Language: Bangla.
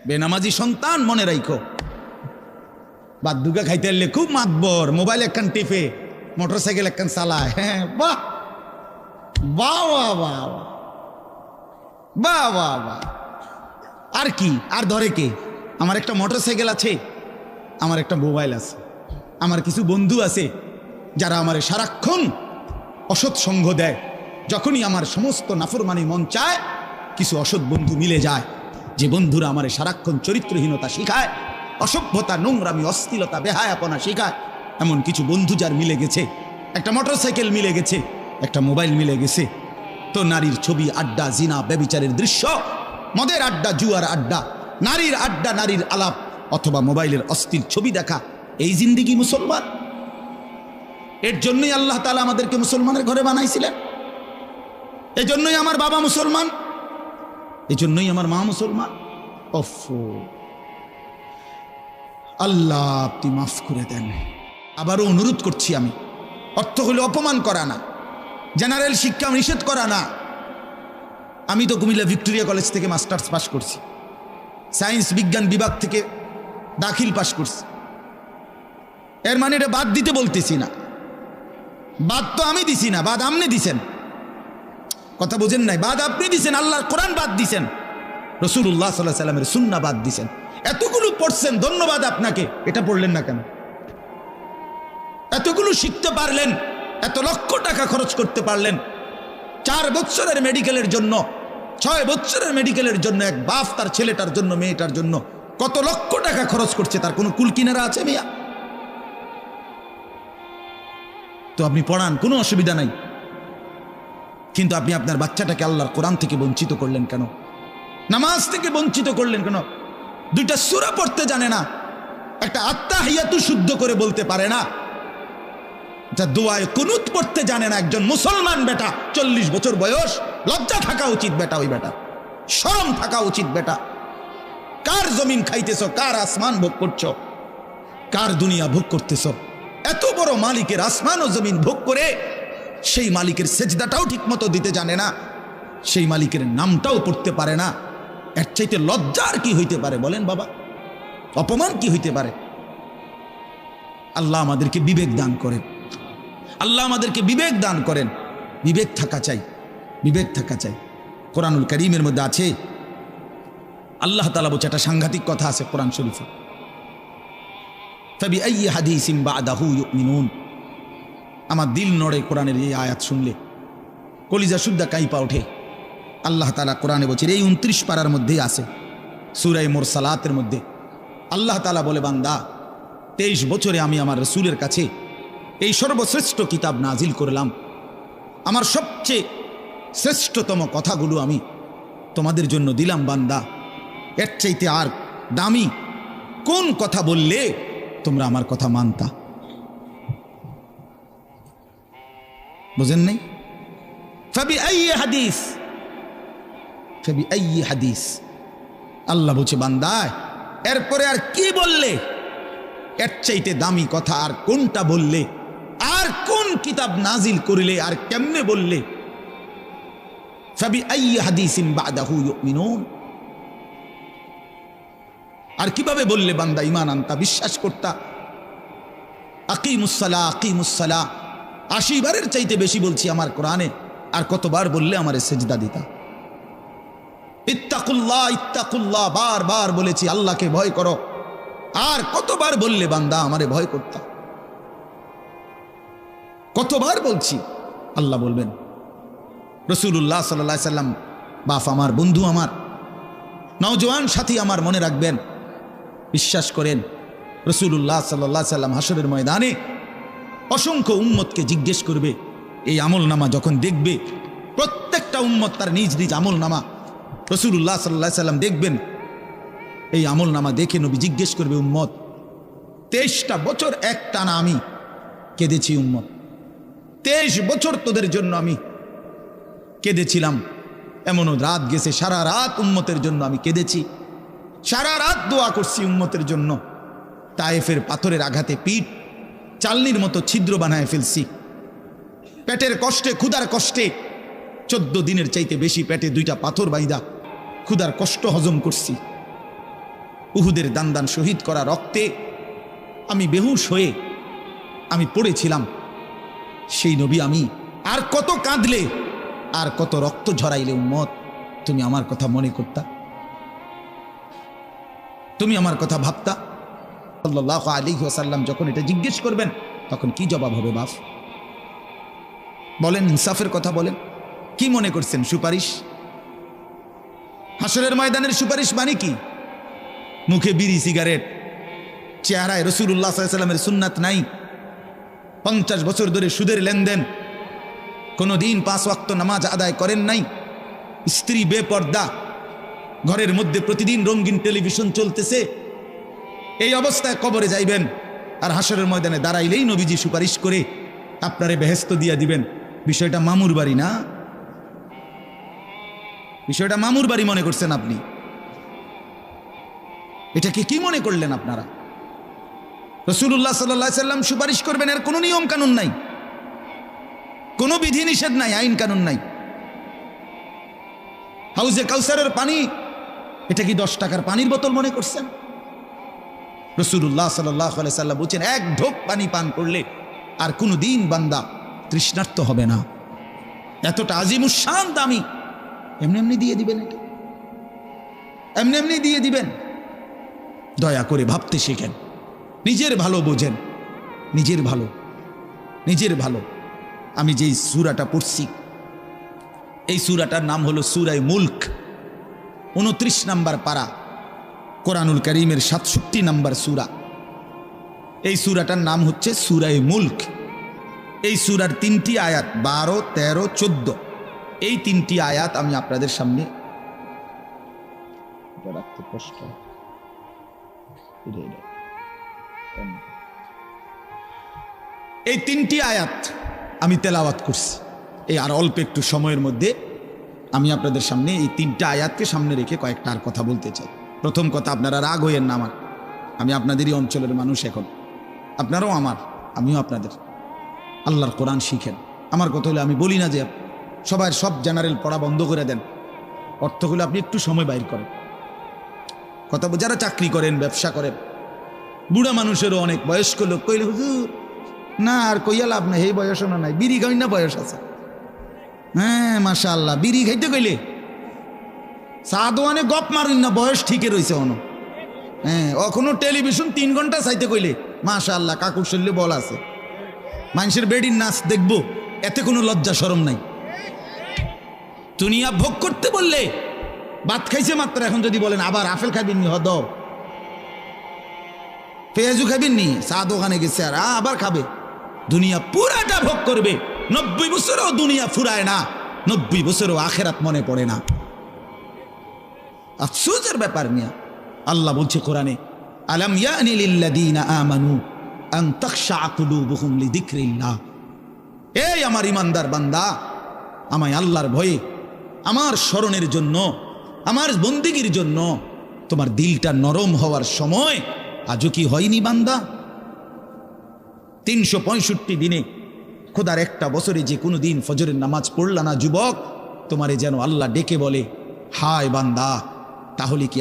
বেনামাজি সন্তান মনে রাখো, বাদ দুগা খাইতে এলে খুব মাতবর, মোবাইল একখান টিপে, মোটরসাইকেল একখান চালায়। হ্যাঁ, বাহ বাহ বাহ বাহ বাহ বাহ বাহ। আর কি আর ধরে কে? আমার একটা মোটরসাইকেল আছে, আমার একটা মোবাইল আছে, আমার কিছু বন্ধু আছে যারা আমার সারাক্ষণ অসৎ সঙ্গ দেয়। যখনই আমার সমস্ত নাফরমানি মন চায়, কিছু অসৎ বন্ধু মিলে যায়, যে বন্ধুরা আমার সারাক্ষণ চরিত্রহীনতা শিখায়, অসভ্যতা, নোংরামি, অশ্লীলতা, বেহায়াপনা শিখায়। এমন কিছু বন্ধু যার মিলে গেছে, একটা মোটরসাইকেল মিলে গেছে, একটা মোবাইল মিলে গেছে, তো নারীর ছবি, আড্ডা, জিনা, ব্যভিচারের দৃশ্য, মদের আড্ডা, জুয়ার আড্ডা, নারীর আড্ডা, নারীর আলাপ, অথবা মোবাইলের অস্থির ছবি দেখা, এই জিন্দিগি মুসলমান? এর জন্যই আল্লাহ তাআলা আমাদেরকে মুসলমানের ঘরে বানাইছিলেন। এই জন্যই আমার বাবা মুসলমান, এই জন্যই আমার মা মুসলমান। ওফো, আল্লাহ আপনি মাফ করে দেন। আবারও অনুরোধ করছি, আমি অর্থ হলো অপমান করা না, জেনারেল শিক্ষা নিষেধ করা না। আমি তো কুমিল্লা ভিক্টোরিয়া কলেজ থেকে মাস্টার্স পাস করছি, সায়েন্স বিজ্ঞান বিভাগ থেকে দাখিল পাস করছি। এর মানে এটা বাদ দিতে বলতেছি না, বাদ তো আমি দিছি না, বাদ আপনি দিছেন। কথা বোঝেন নাই? বাদ আপনি দিছেন, আল্লাহর কোরআন বাদ দিছেন, রাসূলুল্লাহ সাল্লাল্লাহু আলাইহি সাল্লামের সুন্নাহ বাদ দিছেন। এতগুলো পড়ছেন, ধন্যবাদ আপনাকে। এটা পড়লেন না কেন? এতগুলো শিখতে পারলেন, এত লক্ষ টাকা খরচ করতে পারলেন। 4 বছরের মেডিকেলের জন্য, 6 বছরের মেডিকেলের জন্য এক বাপ তার ছেলেটার জন্য, মেয়েটার জন্য কত লক্ষ টাকা খরচ করছে, তার কোনো কুল কিনারা আছে মিয়া? তো আপনি পড়ান, কোনো অসুবিধা নাই, কিন্তু আপনি আপনার বাচ্চাটাকে আল্লাহর কোরআন থেকে বঞ্চিত করলেন কেন? নামাজ থেকে বঞ্চিত করলেন কেন? 2টা সূরা পড়তে জানে না, একটা আত্তাহিয়াতু শুদ্ধ করে বলতে পারে না, যা দোয়ায় কুনুত পড়তে জানে না। একজন মুসলমান বেটা, 40 বছর বয়স, লজ্জা থাকা উচিত বেটা, ওই বেটা শরম থাকা উচিত বেটা। কার জমিন খাইতেছ, কার আসমান ভোগ করছো, কার দুনিয়া ভোগ করতেছ? এত বড় মালিকের আসমান ও জমিন ভোগ করে সেই মালিকের সেজদাটাও ঠিক মতো দিতে জানে না, সেই মালিকের নামটাও পড়তে পারে না। এর চাইতে লজ্জার কি হইতে পারে বলেন বাবা? অপমান কি হইতে পারে? আল্লাহ আমাদেরকে বিবেক দান করেন, আল্লাহ আমাদেরকে বিবেক দান করেন। বিবেক থাকা চাই, বিবেক থাকা চাই। কোরআনুল কারীমের মধ্যে আছে, আল্লাহ তাআলা বলছে, একটা সাংঘাতিক কথা আছে কোরআন শরীফে, ফাবিআইয়ি হাদিসিন বা'দাহু ইউমিনুন। আমার দিল নড়ে কোরআনের এই আয়াত শুনলে, কলিজা সুদ্ধা কাইপা ওঠে। আল্লাহ তাআলা কোরআনে বলছে, এই 29 পারার মধ্যেই আছে, সূরা মুরসালাতের মধ্যে আল্লাহ তাআলা বলে, বান্দা 23 বছরে আমি আমার রাসূলের কাছে এই সর্বশ্রেষ্ঠ কিতাব নাজিল করলাম, আমার সবচেয়ে শ্রেষ্ঠতম কথাগুলো আমি তোমাদের জন্য দিলাম। বান্দা, এর চাইতে আর দামি কোন কথা বললে তোমরা আমার কথা মানতা? বুঝেন নাই? ফাবিআইয়ি হাদিস, ফাবিআইয়ি হাদিস। আল্লাহ বলছে, বান্দা এরপরে আর কি বললে, এর চাইতে দামি কথা আর কোনটা বললে, আর কোন কিতাব নাজিল করিলে, আর কেমনে বললে? ফাবিআইয়ি হাদিসিন বা'দাহু ইউমিনুন। আর কিভাবে বললে বান্দা ঈমান আনতা, বিশ্বাস করতা? আকিমুসসালাহ, আকিমুসসালাহ 80 বারের চাইতে বেশি বলছি আমার কোরআনে, আর কতবার বললে আমারে সেজদা দিতা? ইত্তাকুল্লাহ, ইত্তাকুল্লাহ বারবার বলেছি, আল্লাহকে ভয় করো, আর কতবার বললে বান্দা আমারে ভয় করতা? কতবার বলছি? আল্লাহ বলবেন। রাসূলুল্লাহ সাল্লাল্লাহু আলাইহি সাল্লাম বাপ আমার, বন্ধু আমার, নওজোয়ান সাথী আমার, মনে রাখবেন, বিশ্বাস করেন, রাসূলুল্লাহ সাল্লাল্লাহু আলাইহি সাল্লাম হাসরের ময়দানে অসংখ্য উম্মতকে জিজ্ঞেস করবে। এই আমল নামা যখন দেখবে, প্রত্যেকটা উম্মত তার নিজ নিজ আমল নামা, রাসূলুল্লাহ সাল্লাল্লাহু আলাইহি সাল্লাম দেখবেন। এই আমল নামা দেখে নবী জিজ্ঞেস করবে, উম্মত 23টা বছর একটানা আমি কেঁদেছি, উম্মত 23 বছর তোদের জন্য আমি কেঁদেছিলাম। এমনও রাত গেছে, সারা রাত উম্মতের জন্য আমি কেঁদেছি, সারা রাত দোয়া করছি উম্মতের জন্য। তায়েফের পাথরের আঘাতে পিঠ চালনির মতো ছিদ্র বানায় ফেলছি, পেটের কষ্টে, ক্ষুধার কষ্টে 14 দিনের চাইতে বেশি পেটে 2টা পাথর বাইদা ক্ষুধার কষ্ট হজম করছি। উহুদের দান শহীদ করা রক্তে আমি বেহুশ হয়ে আমি পড়েছিলাম। সেই নবী আমি আর কত কাঁদলে, আর কত রক্ত ঝরাইলে উম্মত তুমি আমার কথা মনে করতা, তুমি আমার কথা ভাবতা? সাল্লাল্লাহু আলাইহি ওয়াসাল্লাম যখন এটা জিজ্ঞেস করবেন তখন কি জবাব হবে বাপ? বলেন, ইনসাফের কথা বলেন। কি মনে করছেন সুপারিশ? হাসরের ময়দানের সুপারিশ মানে কি? মুখে বিড়ি সিগারেট, চেহারায় রাসূলুল্লাহ সাল্লাল্লাহু আলাইহি ওয়াসাল্লামের সুন্নাত নাই, 50 বছর ধরে সুদের লেনদেন, কোনোদিন 5 ওয়াক্ত নামাজ আদায় করেন নাই, স্ত্রী বেপর্দা, ঘরের মধ্যে প্রতিদিন রঙিন টেলিভিশন চলতেছে, এই অবস্থায় কবরে যাইবেন। আর হাসরের ময়দানে দাঁড়াইলেই নবীজি সুপারিশ করে আপনারে বেহেশত দিয়া দিবেন। বিষয়টা মামুর বাড়ি না, বিষয়টা মামুর বাড়ি মনে করছেন আপনি? এটাকে কি মনে করলেন আপনারা? রাসূলুল্লাহ সাল্লাল্লাহু আলাইহি ওয়াসাল্লাম সুপারিশ করবেন, এর কোনো নিয়ম কানুন নাই, কোনো বিধি নিষেধ নাই, আইন কানুন নাই। হাউজে কাউসারের পানি, এটা কি 10 টাকার পানির বোতল মনে করছেন? রাসূলুল্লাহ সাল্লাল্লাহু আলাইহি ওয়াসাল্লাম বলেছেন, এক ঢোক পানি পান করলে আর কোনো দিন বান্দা তৃষ্ণার্ত হবে না। এতটা আজিমুস শান দামি, এমনি এমনি দিয়ে দিবেন? এটা এমনি এমনি দিয়ে দিবেন? দয়া করে ভাবতে শেখেন, নিজের ভালো বোঝেন, নিজের ভালো, নিজের ভালো। আমি যেই সূরাটা পড়ছি, এই সূরাটার নাম হলো সূরা মুলক, 29 নম্বর পারা, কোরআনুল কারীমের 67 নম্বর সূরা। এই সূরাটার নাম হচ্ছে সূরা মুলক। এই সূরার 3টি আয়াত, 12, 13, 14, এই 3টি আয়াত আমি আপনাদের সামনে এই 3টি আয়াত আমি তেলাওয়াত করছি। এই আর অল্প একটু সময়ের মধ্যে আমি আপনাদের সামনে এই 3টা আয়াতকে সামনে রেখে কয়েকটা আর কথা বলতে চাই। প্রথম কথা, আপনারা রাগ হইয়েন না আমার, আমি আপনাদেরই অঞ্চলের মানুষ, এখন আপনারাও আমার, আমিও আপনাদের। আল্লাহর কোরআন শিখেন। আমার কথা হলো, আমি বলি না যে সবার সব জেনারেল পড়া বন্ধ করে দেন, অর্থগুলো আপনি একটু সময় বাইর করেন। কথা, যারা চাকরি করেন, ব্যবসা করেন, বুড়া মানুষেরও অনেক, বয়স্ক লোক কইলে হুজুর না আর কইয়া লাভ নাই, এই বয়সও নাই, বিড়ি খাই না বয়স আছে। হ্যাঁ মাশাআল্লাহ, বিড়ি খাইতে কইলে চা দোয়ানে গপ মারুন না, বয়স ঠিকই রয়েছে অনো। হ্যাঁ, এখনো টেলিভিশন 3 ঘন্টা চাইতে কইলে মাশাআল্লাহ কাকুর শরীরে বল আছে। মানুষের বেডির নাচ দেখবো, এতে কোনো লজ্জা শরম নাই। দুনিয়া ভোগ করতে বললে, ভাত খাইছে মাত্র, এখন যদি বলেন আবার আপেল খাবেন নি, হদ পেঁয়াজু খাবেন নি, চা দোকানে গেছে আর আবার খাবে। দুনিয়া পুরাটা ভোগ করবে, 90 বছরও দুনিয়া ফুরায় না, 90 বছরও আখেরাত মনে পড়ে না। আফসোসের ব্যাপার মিয়া। আল্লাহ বলছে কোরআনে, আলাম ইয়ানি লিল্লাযীনা আমানু আন তাখশা কুলুবুহুম লিযিকরিল্লাহ। এই আমার ইমানদার বান্দা, আমায় আল্লাহর ভয়ে, আমার স্মরণের জন্য, আমার বন্দেগীর জন্য তোমার দিলটা নরম হওয়ার সময় আজও কি হয়নি বান্দা? 365 দিনে, খোদার একটা বছরে যে কোনো দিন ফজরের নামাজ পড়লা না যুবক, তোমারে যেন আল্লাহ ডেকে বলে, হায় বান্দা, তাহলে কি